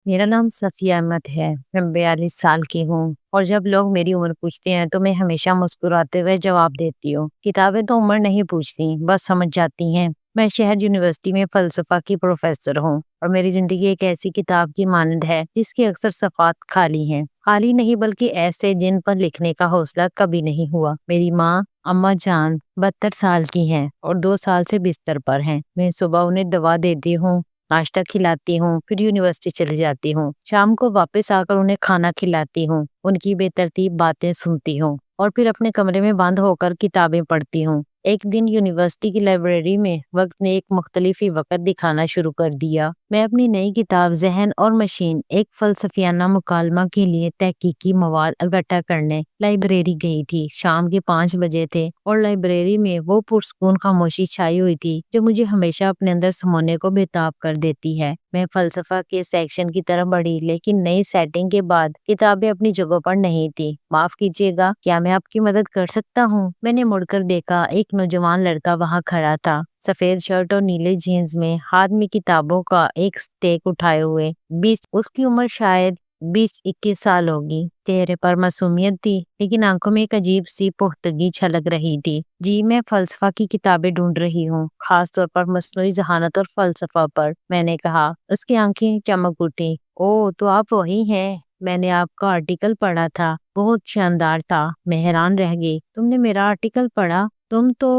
میرا نام صفیہ احمد ہے۔ میں 42 سال کی ہوں اور جب لوگ میری عمر پوچھتے ہیں تو میں ہمیشہ مسکراتے ہوئے جواب دیتی ہوں، کتابیں تو عمر نہیں پوچھتی، بس سمجھ جاتی ہیں۔ میں شہر یونیورسٹی میں فلسفہ کی پروفیسر ہوں اور میری زندگی ایک ایسی کتاب کی مانند ہے جس کی اکثر صفحات خالی ہیں۔ خالی نہیں بلکہ ایسے جن پر لکھنے کا حوصلہ کبھی نہیں ہوا۔ میری ماں اماں جان 72 سال کی ہیں اور 2 سال سے بستر پر ہیں۔ میں صبح انہیں دوا دیتی ہوں، ناشتہ کھلاتی ہوں، پھر یونیورسٹی چلی جاتی ہوں۔ شام کو واپس آ کر انہیں کھانا کھلاتی ہوں، ان کی بے ترتیب باتیں سنتی ہوں اور پھر اپنے کمرے میں بند ہو کر کتابیں پڑھتی ہوں۔ ایک دن یونیورسٹی کی لائبریری میں وقت نے ایک مختلف ہی وقت دکھانا شروع کر دیا۔ میں اپنی نئی کتاب ذہن اور مشین، ایک فلسفیانہ مکالمہ کے لیے تحقیقی مواد اکٹھا کرنے لائبریری گئی تھی۔ شام کے 5 بجے تھے اور لائبریری میں وہ پرسکون خاموشی چھائی ہوئی تھی جو مجھے ہمیشہ اپنے اندر سمونے کو بےتاب کر دیتی ہے۔ میں فلسفہ کے سیکشن کی طرف بڑھی، لیکن نئی سیٹنگ کے بعد کتابیں اپنی جگہوں پر نہیں تھی۔ معاف کیجیے گا، کیا میں آپ کی مدد کر سکتا ہوں؟ میں نے مڑ کر دیکھا، ایک نوجوان لڑکا وہاں کھڑا تھا، سفید شرٹ اور نیلے جینز میں، ہاتھ میں کتابوں کا ایک اسٹیک اٹھائے ہوئے۔ اس کی عمر شاید 20-21 سال ہوگی۔ چہرے پر معصومیت تھی لیکن آنکھوں میں ایک عجیب سی پختگی چھلک رہی تھی۔ جی، میں فلسفہ کی کتابیں ڈھونڈ رہی ہوں، خاص طور پر مصنوعی ذہانت اور فلسفہ پر، میں نے کہا۔ اس کی آنکھیں چمک اٹھی۔ اوہ، تو آپ وہی ہیں، میں نے آپ کا آرٹیکل پڑھا تھا، بہت شاندار تھا۔ میں حیران رہ گئی۔ تم نے میرا آرٹیکل پڑھا؟ تم تو…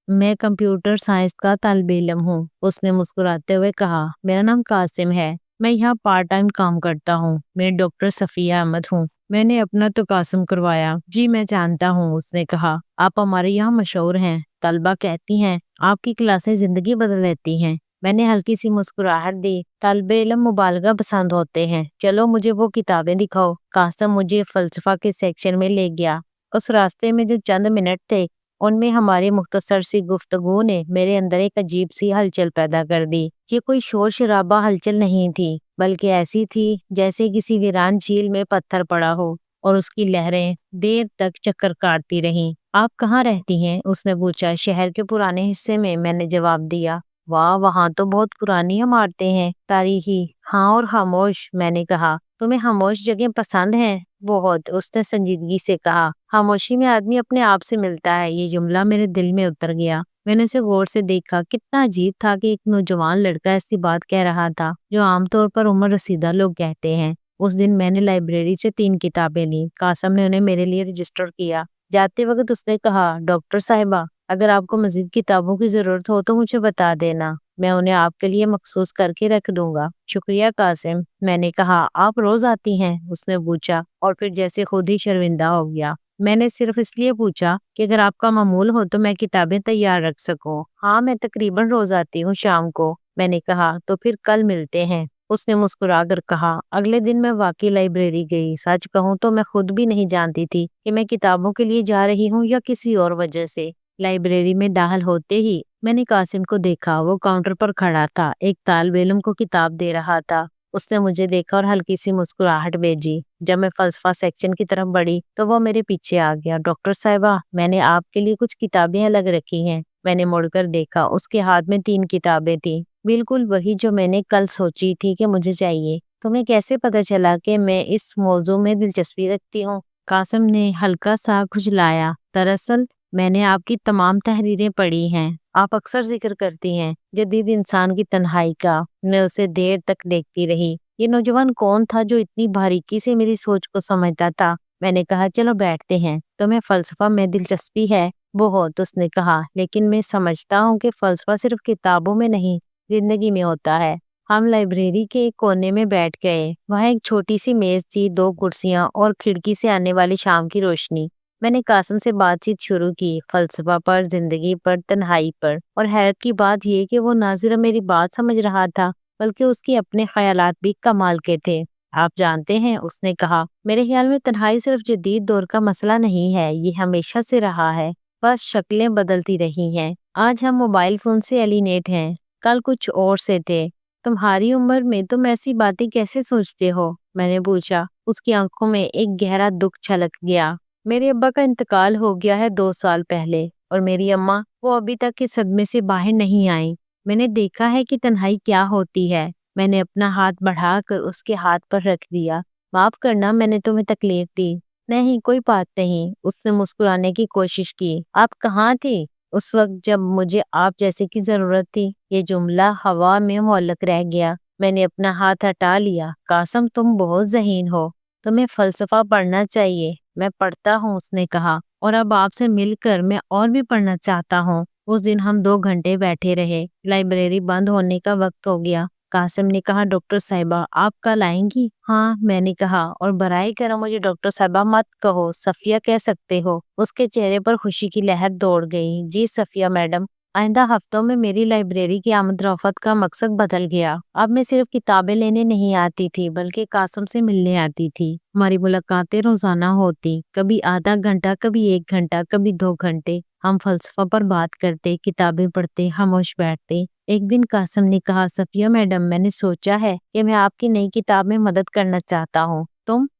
میں کمپیوٹر سائنس کا طالب علم ہوں، اس نے مسکراتے ہوئے کہا۔ میرا نام قاسم ہے، میں یہاں پارٹ ٹائم کام کرتا ہوں۔ میں ڈاکٹر صفیہ احمد ہوں۔ میں نے اپنا تقاسم کروایا۔ جی میں جانتا ہوں، اس نے کہا، آپ ہمارے یہاں مشہور ہیں، طلبہ کہتی ہیں آپ کی کلاسیں زندگی بدل دیتی ہیں۔ میں نے ہلکی سی مسکراہٹ دی۔ طالب علم مبالغہ پسند ہوتے ہیں، چلو مجھے وہ کتابیں دکھاؤ۔ قاسم مجھے فلسفہ کے سیکشن میں لے گیا۔ اس راستے میں جو چند منٹ تھے ان میں ہماری مختصر سی گفتگو نے میرے اندر ایک عجیب سی ہلچل پیدا کر دی۔ یہ کوئی شور شرابہ ہلچل نہیں تھی، بلکہ ایسی تھی جیسے کسی ویران جھیل میں پتھر پڑا ہو اور اس کی لہریں دیر تک چکر کاٹتی رہیں۔ آپ کہاں رہتی ہیں؟ اس نے پوچھا۔ شہر کے پرانے حصے میں نے جواب دیا۔ واہ، وہاں تو بہت پرانی عمارتیں ہیں، تاریخی۔ ہاں، اور خاموش، میں نے کہا۔ تمہیں خاموش جگہیں پسند ہیں؟ بہت، اس نے سنجیدگی سے کہا۔ خاموشی میں آدمی اپنے آپ سے ملتا ہے۔ یہ جملہ میرے دل میں اتر گیا۔ میں نے اسے غور سے دیکھا۔ کتنا عجیب تھا کہ ایک نوجوان لڑکا ایسی بات کہہ رہا تھا جو عام طور پر عمر رسیدہ لوگ کہتے ہیں۔ اس دن میں نے لائبریری سے 3 کتابیں لیں۔ قاسم نے انہیں میرے لیے رجسٹر کیا۔ جاتے وقت اس نے کہا، ڈاکٹر صاحبہ، اگر آپ کو مزید کتابوں کی ضرورت ہو تو مجھے بتا دینا، میں انہیں آپ کے لیے مخصوص کر کے رکھ دوں گا۔ شکریہ قاسم، میں نے کہا۔ آپ روز آتی ہیں؟ اس نے پوچھا اور پھر جیسے خود ہی شرمندہ ہو گیا۔ میں نے صرف اس لیے پوچھا کہ اگر آپ کا معمول ہو تو میں کتابیں تیار رکھ سکوں۔ ہاں، میں تقریباً روز آتی ہوں شام کو، میں نے کہا۔ تو پھر کل ملتے ہیں، اس نے مسکرا کر کہا۔ اگلے دن میں واقعی لائبریری گئی۔ سچ کہوں تو میں خود بھی نہیں جانتی تھی کہ میں کتابوں کے لیے جا رہی ہوں یا کسی اور وجہ سے۔ لائبریری میں داخل ہوتے ہی میں نے قاسم کو دیکھا۔ وہ کاؤنٹر پر کھڑا تھا، ایک طالب علم کو کتاب دے رہا تھا۔ اس نے مجھے دیکھا اور ہلکی سی مسکراہٹ بھیجی۔ جب میں فلسفہ سیکشن کی طرف بڑھی تو وہ میرے پیچھے آ گیا۔ ڈاکٹر صاحبہ، میں نے آپ کے لیے کچھ کتابیں الگ رکھی ہیں۔ میں نے مڑ کر دیکھا، اس کے ہاتھ میں 3 کتابیں تھیں، بالکل وہی جو میں نے کل سوچی تھی کہ مجھے چاہیے۔ تمہیں کیسے پتہ چلا کہ میں اس موضوع میں دلچسپی رکھتی ہوں؟ قاسم نے ہلکا سا کھجلایا۔ دراصل میں نے آپ کی تمام تحریریں پڑھی ہیں۔ آپ اکثر ذکر کرتی ہیں جدید انسان کی تنہائی کا۔ میں اسے دیر تک دیکھتی رہی۔ یہ نوجوان کون تھا جو اتنی باریکی سے میری سوچ کو سمجھتا تھا؟ میں نے کہا، چلو بیٹھتے ہیں۔ تمہیں فلسفہ میں دلچسپی ہے؟ بہت، اس نے کہا، لیکن میں سمجھتا ہوں کہ فلسفہ صرف کتابوں میں نہیں، زندگی میں ہوتا ہے۔ ہم لائبریری کے ایک کونے میں بیٹھ گئے۔ وہاں ایک چھوٹی سی میز تھی، 2 کرسیاں اور کھڑکی سے آنے والی شام کی روشنی۔ میں نے قاسم سے بات چیت شروع کی، فلسفہ پر، زندگی پر، تنہائی پر، اور حیرت کی بات یہ کہ وہ نہ صرف میری بات سمجھ رہا تھا بلکہ اس کے اپنے خیالات بھی کمال کے تھے۔ آپ جانتے ہیں، اس نے کہا، میرے خیال میں تنہائی صرف جدید دور کا مسئلہ نہیں ہے، یہ ہمیشہ سے رہا ہے، بس شکلیں بدلتی رہی ہیں۔ آج ہم موبائل فون سے الینیٹ ہیں، کل کچھ اور سے تھے۔ تمہاری عمر میں تم ایسی باتیں کیسے سوچتے ہو؟ میں نے پوچھا۔ اس کی آنکھوں میں ایک گہرا دکھ چھلک گیا۔ میرے ابا کا انتقال ہو گیا ہے 2 سال پہلے، اور میری اماں، وہ ابھی تک اس صدمے سے باہر نہیں آئیں۔ میں نے دیکھا ہے کہ تنہائی کیا ہوتی ہے، میں نے اپنا ہاتھ بڑھا کر اس کے ہاتھ پر رکھ دیا۔ معاف کرنا، میں نے تمہیں تکلیف دی۔ نہیں، کوئی بات نہیں، اس نے مسکرانے کی کوشش کی۔ آپ کہاں تھی اس وقت جب مجھے آپ جیسے کی ضرورت تھی؟ یہ جملہ ہوا میں معلق رہ گیا۔ میں نے اپنا ہاتھ ہٹا لیا۔ قاسم، تم بہت ذہین ہو، تمہیں فلسفہ پڑھنا چاہیے۔ میں پڑھتا ہوں، اس نے کہا، اور اب آپ سے مل کر میں اور بھی پڑھنا چاہتا ہوں۔ اس دن ہم 2 گھنٹے بیٹھے رہے۔ لائبریری بند ہونے کا وقت ہو گیا۔ قاسم نے کہا، ڈاکٹر صاحبہ آپ کل آئیں گی؟ ہاں، میں نے کہا، اور برائے کرم مجھے ڈاکٹر صاحبہ مت کہو، صفیہ کہہ سکتے ہو۔ اس کے چہرے پر خوشی کی لہر دوڑ گئی۔ جی صفیہ میڈم، آئندہ ہفتوں میں میری لائبریری کی آمد و رفت کا مقصد بدل گیا۔ اب میں صرف کتابیں لینے نہیں آتی تھی بلکہ قاسم سے ملنے آتی تھی۔ ہماری ملاقاتیں روزانہ ہوتی، کبھی آدھا گھنٹہ، کبھی 1 گھنٹہ، کبھی 2 گھنٹے۔ ہم فلسفہ پر بات کرتے، کتابیں پڑھتے، خاموش بیٹھتے۔ ایک دن قاسم نے کہا، صفیہ میڈم، میں نے سوچا ہے کہ میں آپ کی نئی کتاب میں مدد کرنا چاہتا ہوں۔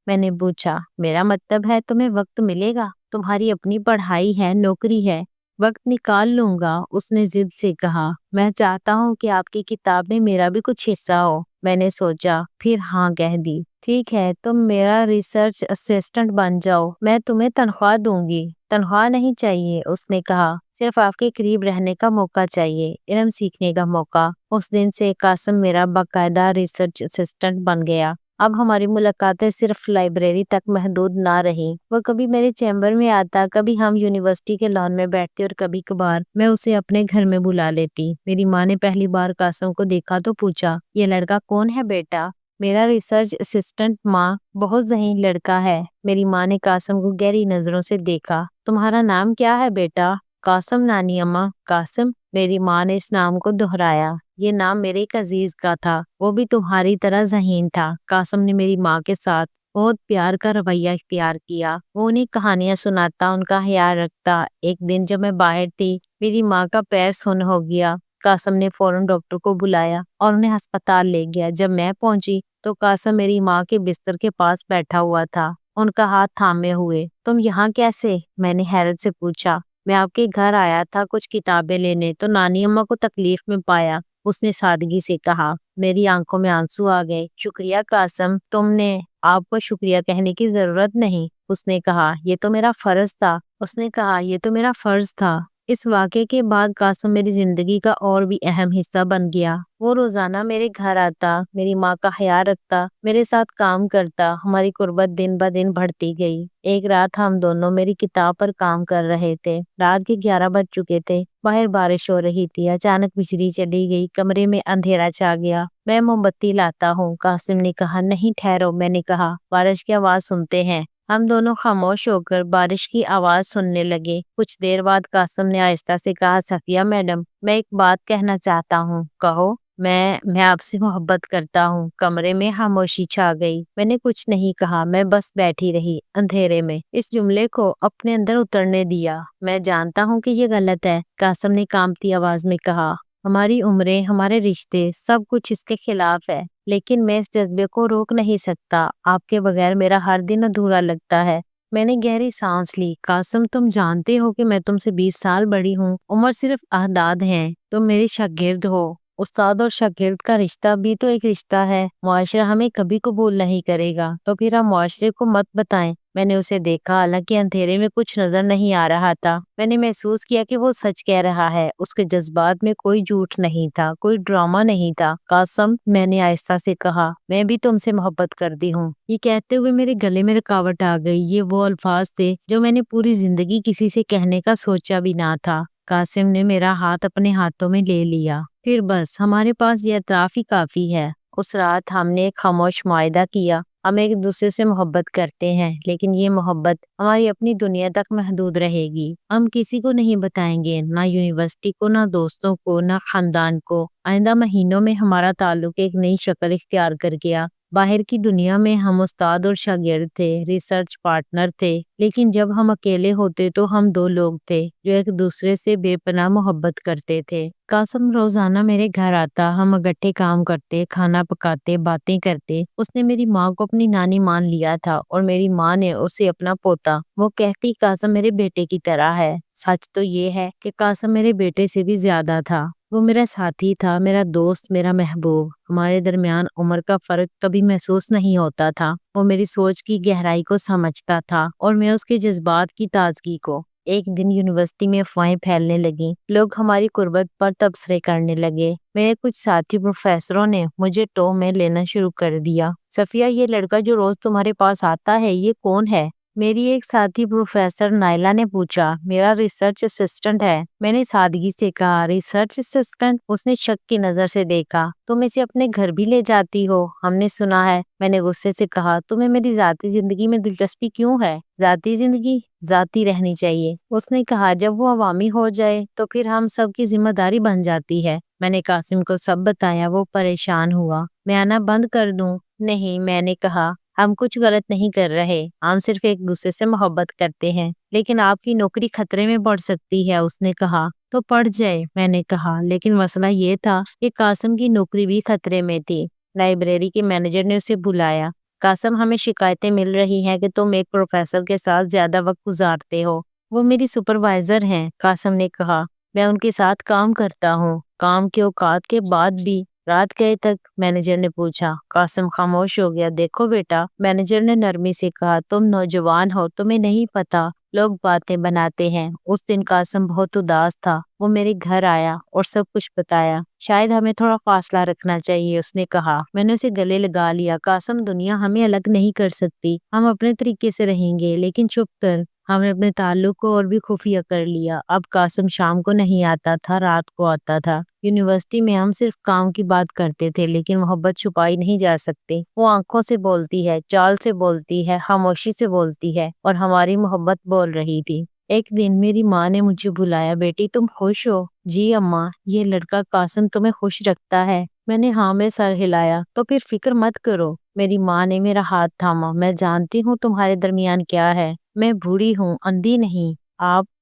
میں نے پوچھا، میرا مطلب ہے تمہیں وقت ملے گا؟ تمہاری اپنی پڑھائی ہے، نوکری ہے۔ وقت نکال لوں گا، اس نے ضد سے کہا۔ میں چاہتا ہوں کہ آپ کی کتاب میں میرا بھی کچھ حصہ ہو۔ میں نے سوچا، پھر ہاں کہہ دی۔ ٹھیک ہے، تم میرا ریسرچ اسسٹنٹ بن جاؤ، میں تمہیں تنخواہ دوں گی۔ تنخواہ نہیں چاہیے، اس نے کہا، صرف آپ کے قریب رہنے کا موقع چاہیے، علم سیکھنے کا موقع۔ اس دن سے قاسم میرا باقاعدہ ریسرچ اسسٹنٹ بن گیا۔ اب ہماری ملاقاتیں صرف لائبریری تک محدود نہ رہی۔ وہ کبھی میرے چیمبر میں آتا، کبھی ہم یونیورسٹی کے لان میں بیٹھتے، اور کبھی کبھار میں اسے اپنے گھر میں بلا لیتی۔ میری ماں نے پہلی بار قاسم کو دیکھا تو پوچھا، یہ لڑکا کون ہے بیٹا؟ میرا ریسرچ اسسٹنٹ ماں، بہت ذہین لڑکا ہے۔ میری ماں نے قاسم کو گہری نظروں سے دیکھا۔ تمہارا نام کیا ہے بیٹا؟ قاسم نانی اماں۔ قاسم، میری ماں نے اس نام کو دہرایا۔ یہ نام میرے ایک عزیز کا تھا، وہ بھی تمہاری طرح ذہین تھا۔ قاسم نے میری ماں کے ساتھ بہت پیار کا رویہ اختیار کیا۔ وہ انہیں کہانیاں سناتا، ان کا خیال رکھتا۔ ایک دن جب میں باہر تھی، میری ماں کا پیر سن ہو گیا۔ قاسم نے فوراً ڈاکٹر کو بلایا اور انہیں ہسپتال لے گیا۔ جب میں پہنچی تو قاسم میری ماں کے بستر کے پاس بیٹھا ہوا تھا، ان کا ہاتھ تھامے ہوئے۔ تم یہاں کیسے؟ میں نے حیرت سے پوچھا۔ میں آپ کے گھر آیا تھا کچھ کتابیں لینے، تو نانی اماں کو تکلیف میں پایا، اس نے سادگی سے کہا۔ میری آنکھوں میں آنسو آ گئے۔ شکریہ قاسم، تم نے آپ کو شکریہ کہنے کی ضرورت نہیں، اس نے کہا، یہ تو میرا فرض تھا۔ اس نے کہا، یہ تو میرا فرض تھا۔ اس واقعے کے بعد قاسم میری زندگی کا اور بھی اہم حصہ بن گیا۔ وہ روزانہ میرے گھر آتا، میری ماں کا خیال رکھتا، میرے ساتھ کام کرتا۔ ہماری قربت دن بہ دن بڑھتی گئی۔ ایک رات ہم دونوں میری کتاب پر کام کر رہے تھے۔ رات کے 11 بج چکے تھے، باہر بارش ہو رہی تھی۔ اچانک بجلی چلی گئی، کمرے میں اندھیرا چھا گیا۔ میں موم بتی لاتا ہوں، قاسم نے کہا۔ نہیں ٹھہرو، میں نے کہا، بارش کی آواز سنتے ہیں۔ ہم دونوں خاموش ہو کر بارش کی آواز سننے لگے۔ کچھ دیر بعد قاسم نے آہستہ سے کہا، صفیہ میڈم، میں ایک بات کہنا چاہتا ہوں۔ کہو۔ میں آپ سے محبت کرتا ہوں۔ کمرے میں خاموشی چھا گئی۔ میں نے کچھ نہیں کہا، میں بس بیٹھی رہی اندھیرے میں، اس جملے کو اپنے اندر اترنے دیا۔ میں جانتا ہوں کہ یہ غلط ہے، قاسم نے کانپتی آواز میں کہا۔ ہماری عمریں، ہمارے رشتے، سب کچھ اس کے خلاف ہے، لیکن میں اس جذبے کو روک نہیں سکتا۔ آپ کے بغیر میرا ہر دن ادھورا لگتا ہے۔ میں نے گہری سانس لی۔ قاسم، تم جانتے ہو کہ میں تم سے 20 سال بڑی ہوں، عمر صرف اعداد ہیں، تم میری شاگرد ہو۔ استاد اور شاگرد کا رشتہ بھی تو ایک رشتہ ہے، معاشرہ ہمیں کبھی قبول نہیں کرے گا، تو پھر ہم معاشرے کو مت بتائیں۔ میں نے اسے دیکھا، حالانکہ اندھیرے میں کچھ نظر نہیں آ رہا تھا۔ میں نے محسوس کیا کہ وہ سچ کہہ رہا ہے، اس کے جذبات میں کوئی جھوٹ نہیں تھا، کوئی ڈرامہ نہیں تھا۔ قاسم، میں نے آہستہ سے کہا، میں بھی تم سے محبت کرتی ہوں۔ یہ کہتے ہوئے میرے گلے میں رکاوٹ آ گئی۔ یہ وہ الفاظ تھے جو میں نے پوری زندگی کسی سے کہنے کا سوچا بھی نہ تھا۔ قاسم نے میرا ہاتھ اپنے ہاتھوں میں لے لیا۔ پھر بس ہمارے پاس یہ اعتراف ہی کافی ہے۔ اس رات ہم نے ایک خاموش معاہدہ کیا، ہم ایک دوسرے سے محبت کرتے ہیں، لیکن یہ محبت ہماری اپنی دنیا تک محدود رہے گی۔ ہم کسی کو نہیں بتائیں گے، نہ یونیورسٹی کو، نہ دوستوں کو، نہ خاندان کو۔ آئندہ مہینوں میں ہمارا تعلق ایک نئی شکل اختیار کر گیا۔ باہر کی دنیا میں ہم استاد اور شاگرد تھے، ریسرچ پارٹنر تھے، لیکن جب ہم اکیلے ہوتے تو ہم 2 لوگ تھے جو ایک دوسرے سے بے پناہ محبت کرتے تھے۔ قاسم روزانہ میرے گھر آتا، ہم اکٹھے کام کرتے، کھانا پکاتے، باتیں کرتے۔ اس نے میری ماں کو اپنی نانی مان لیا تھا اور میری ماں نے اسے اپنا پوتا۔ وہ کہتی، قاسم میرے بیٹے کی طرح ہے۔ سچ تو یہ ہے کہ قاسم میرے بیٹے سے بھی زیادہ تھا۔ وہ میرا ساتھی تھا، میرا دوست، میرا محبوب۔ ہمارے درمیان عمر کا فرق کبھی محسوس نہیں ہوتا تھا۔ وہ میری سوچ کی گہرائی کو سمجھتا تھا اور میں اس کے جذبات کی تازگی کو۔ ایک دن یونیورسٹی میں افواہیں پھیلنے لگیں، لوگ ہماری قربت پر تبصرے کرنے لگے۔ میرے کچھ ساتھی پروفیسروں نے مجھے ٹو میں لینا شروع کر دیا۔ صفیہ، یہ لڑکا جو روز تمہارے پاس آتا ہے، یہ کون ہے؟ میری ایک ساتھی پروفیسر نائلہ نے پوچھا۔ میرا ریسرچ اسسٹنٹ ہے، میں نے سادگی سے کہا۔ Research assistant? اس نے شک کی نظر سے دیکھا۔ تم اسے اپنے گھر بھی لے جاتی ہو؟ ہم نے سنا ہے، میں نے غصے سے کہا۔ تمہیں میری ذاتی زندگی میں دلچسپی کیوں ہے؟ ذاتی زندگی ذاتی رہنی چاہیے، اس نے کہا۔ جب وہ عوامی ہو جائے تو پھر ہم سب کی ذمہ داری بن جاتی ہے۔ میں نے قاسم کو سب بتایا۔ وہ پریشان ہوا۔ میں آنا بند کر دوں؟ نہیں، میں نے کہا، ہم کچھ غلط نہیں کر رہے، ہم صرف ایک دوسرے سے محبت کرتے ہیں۔ لیکن آپ کی نوکری خطرے میں پڑ سکتی ہے، اس نے کہا۔ تو پڑ جائے، میں نے کہا، لیکن مسئلہ یہ تھا کہ قاسم کی نوکری بھی خطرے میں تھی۔ لائبریری کے مینیجر نے اسے بلایا۔ قاسم، ہمیں شکایتیں مل رہی ہیں کہ تم ایک پروفیسر کے ساتھ زیادہ وقت گزارتے ہو۔ وہ میری سپروائزر ہیں، قاسم نے کہا۔ میں ان کے ساتھ کام کرتا ہوں، کام کے اوقات کے بعد بھی۔ رات گئے تک؟ مینیجر نے پوچھا۔ قاسم خاموش ہو گیا۔ دیکھو بیٹا، مینیجر نے نرمی سے کہا، تم نوجوان ہو، تمہیں نہیں پتا، لوگ باتیں بناتے ہیں۔ اس دن قاسم بہت اداس تھا۔ وہ میرے گھر آیا اور سب کچھ بتایا۔ شاید ہمیں تھوڑا فاصلہ رکھنا چاہیے، اس نے کہا۔ میں نے اسے گلے لگا لیا۔ قاسم، دنیا ہمیں الگ نہیں کر سکتی، ہم اپنے طریقے سے رہیں گے، لیکن چپ کر۔ ہم نے اپنے تعلق کو اور بھی خفیہ کر لیا۔ اب قاسم شام کو نہیں آتا تھا، رات کو آتا تھا۔ یونیورسٹی میں ہم صرف کام کی بات کرتے تھے، لیکن محبت چھپائی نہیں جا سکتی۔ وہ آنکھوں سے بولتی ہے، چال سے بولتی ہے، خاموشی سے بولتی ہے، اور ہماری محبت بول رہی تھی۔ ایک دن میری ماں نے مجھے بلایا۔ بیٹی، تم خوش ہو؟ جی اماں، یہ لڑکا قاسم تمہیں خوش رکھتا ہے؟ میں نے ہاں میں سر ہلایا۔ تو پھر فکر مت کرو۔ میری ماں نے میرا ہاتھ تھاما۔ میں جانتی ہوں تمہارے درمیان کیا ہے۔ میں بوڑھی ہوں، اندھی نہیں۔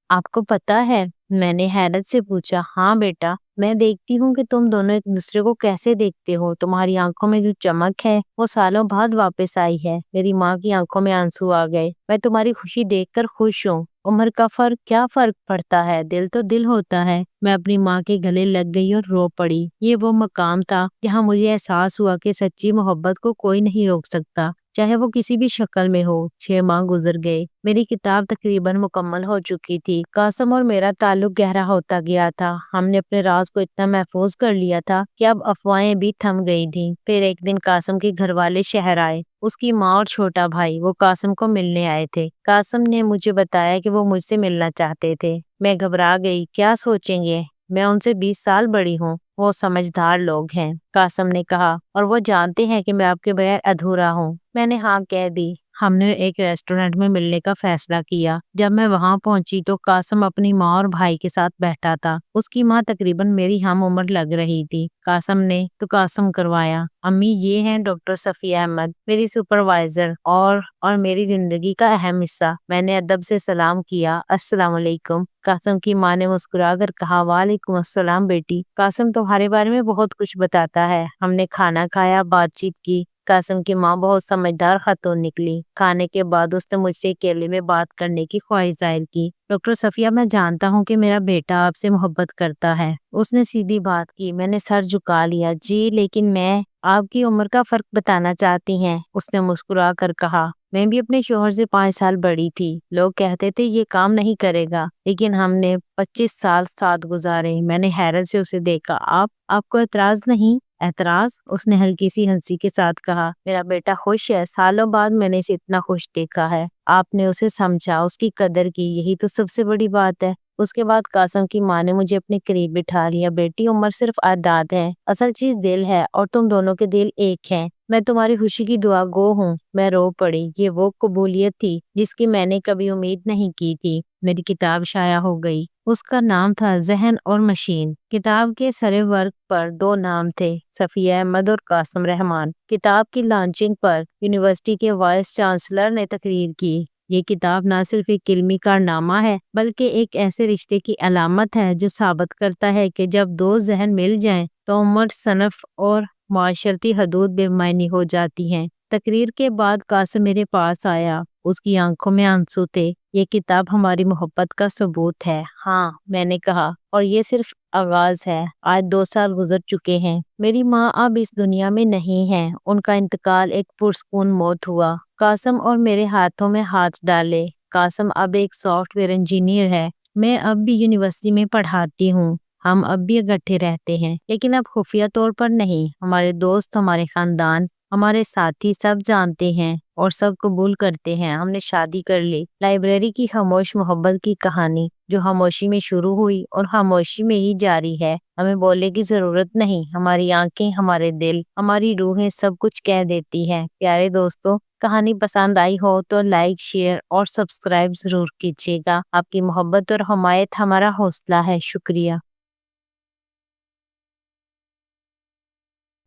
آپ کو پتا ہے؟ میں نے حیرت سے پوچھا۔ ہاں بیٹا، میں دیکھتی ہوں کہ تم دونوں ایک دوسرے کو کیسے دیکھتے ہو۔ تمہاری آنکھوں میں جو چمک ہے وہ سالوں بعد واپس آئی ہے۔ میری ماں کی آنکھوں میں آنسو آ گئے۔ میں تمہاری خوشی دیکھ کر خوش ہوں۔ عمر کا کیا فرق پڑتا ہے، دل تو دل ہوتا ہے۔ میں اپنی ماں کے گلے لگ گئی اور رو پڑی۔ یہ وہ مقام تھا جہاں مجھے احساس ہوا کہ سچی محبت کو کوئی نہیں روک سکتا، چاہے وہ کسی بھی شکل میں ہو۔ 6 ماہ گزر گئے۔ میری کتاب تقریباً مکمل ہو چکی تھی۔ قاسم اور میرا تعلق گہرا ہوتا گیا تھا۔ ہم نے اپنے راز کو اتنا محفوظ کر لیا تھا کہ اب افواہیں بھی تھم گئی تھیں۔ پھر ایک دن قاسم کے گھر والے شہر آئے۔ اس کی ماں اور چھوٹا بھائی، وہ قاسم کو ملنے آئے تھے۔ قاسم نے مجھے بتایا کہ وہ مجھ سے ملنا چاہتے تھے۔ میں گھبرا گئی۔ کیا سوچیں گے؟ میں ان سے 20 سال بڑی ہوں۔ وہ سمجھدار لوگ ہیں، قاسم نے کہا، اور وہ جانتے ہیں کہ میں آپ کے بغیر ادھورا ہوں۔ میں نے ہاں کہہ دی۔ ہم نے ایک ریسٹورینٹ میں ملنے کا فیصلہ کیا۔ جب میں وہاں پہنچی تو قاسم اپنی ماں اور بھائی کے ساتھ بیٹھا تھا۔ اس کی ماں تقریباً میری ہم عمر لگ رہی تھی۔ قاسم نے تو قاسم کروایا۔ امی، یہ ہیں ڈاکٹر صفیہ احمد، میری سپروائزر اور میری زندگی کا اہم حصہ۔ میں نے ادب سے سلام کیا۔ السلام علیکم۔ قاسم کی ماں نے مسکرا کر کہا، وعلیکم السلام بیٹی۔ قاسم تمہارے بارے میں بہت کچھ بتاتا ہے۔ ہم نے کھانا کھایا، بات چیت کی۔ قاسم کی ماں بہت سمجھدار خاتون نکلی۔ کھانے کے بعد اس نے مجھ سے اکیلے میں بات کرنے کی خواہش ظاہر کی۔ ڈاکٹر صفیہ، میں جانتا ہوں کہ میرا بیٹا آپ سے محبت کرتا ہے۔ اس نے سیدھی بات کی۔ میں نے سر جھکا لیا۔ جی، لیکن میں آپ کی عمر کا فرق بتانا چاہتی ہیں، اس نے مسکرا کر کہا۔ میں بھی اپنے شوہر سے 5 سال بڑی تھی۔ لوگ کہتے تھے یہ کام نہیں کرے گا، لیکن ہم نے 25 سال ساتھ گزارے۔ میں نے حیرت سے اسے دیکھا۔ آپ کو اعتراض نہیں؟ اعتراض؟ اس نے ہلکی سی ہنسی کے ساتھ کہا۔ میرا بیٹا خوش ہے، سالوں بعد میں نے اسے اتنا خوش دیکھا ہے۔ آپ نے اسے سمجھا، اس کی قدر کی، یہی تو سب سے بڑی بات ہے۔ اس کے بعد قاسم کی ماں نے مجھے اپنے قریب بٹھا لیا۔ بیٹی، عمر صرف اعداد ہے، اصل چیز دل ہے، اور تم دونوں کے دل ایک ہیں۔ میں تمہاری خوشی کی دعا گو ہوں۔ میں رو پڑی۔ یہ وہ قبولیت تھی جس کی میں نے کبھی امید نہیں کی تھی۔ میری کتاب شائع ہو گئی۔ اس کا نام تھا ذہن اور مشین۔ کتاب کے سرے ورق پر 2 نام تھے، صفیہ احمد اور قاسم رحمان۔ کتاب کی لانچنگ پر یونیورسٹی کے وائس چانسلر نے تقریر کی۔ یہ کتاب نہ صرف ایک علمی کارنامہ ہے، بلکہ ایک ایسے رشتے کی علامت ہے جو ثابت کرتا ہے کہ جب 2 ذہن مل جائیں تو عمر، صنف اور معاشرتی حدود بے معنی ہو جاتی ہیں۔ تقریر کے بعد قاسم میرے پاس آیا۔ اس کی آنکھوں میں آنسو تھے۔ یہ کتاب ہماری محبت کا ثبوت ہے۔ ہاں، میں نے کہا، اور یہ صرف آغاز ہے۔ آج 2 سال گزر چکے ہیں۔ میری ماں اب اس دنیا میں نہیں ہے۔ ان کا انتقال ایک پرسکون موت ہوا۔ قاسم اور میرے ہاتھوں میں ہاتھ ڈالے۔ قاسم اب ایک سافٹ ویئر انجینئر ہے۔ میں اب بھی یونیورسٹی میں پڑھاتی ہوں۔ ہم اب بھی اکٹھے رہتے ہیں، لیکن اب خفیہ طور پر نہیں۔ ہمارے دوست، ہمارے خاندان، ہمارے ساتھی سب جانتے ہیں اور سب قبول کرتے ہیں ہم نے شادی کر لی۔ لائبریری کی خاموش محبت کی کہانی جو خاموشی میں شروع ہوئی اور خاموشی میں ہی جاری ہے۔ ہمیں بولنے کی ضرورت نہیں۔ ہماری آنکھیں، ہمارے دل، ہماری روحیں سب کچھ کہہ دیتی ہیں۔ پیارے دوستو، کہانی پسند آئی ہو تو لائک، شیئر اور سبسکرائب ضرور کیجیے گا۔ آپ کی محبت اور حمایت ہمارا حوصلہ ہے۔ شکریہ۔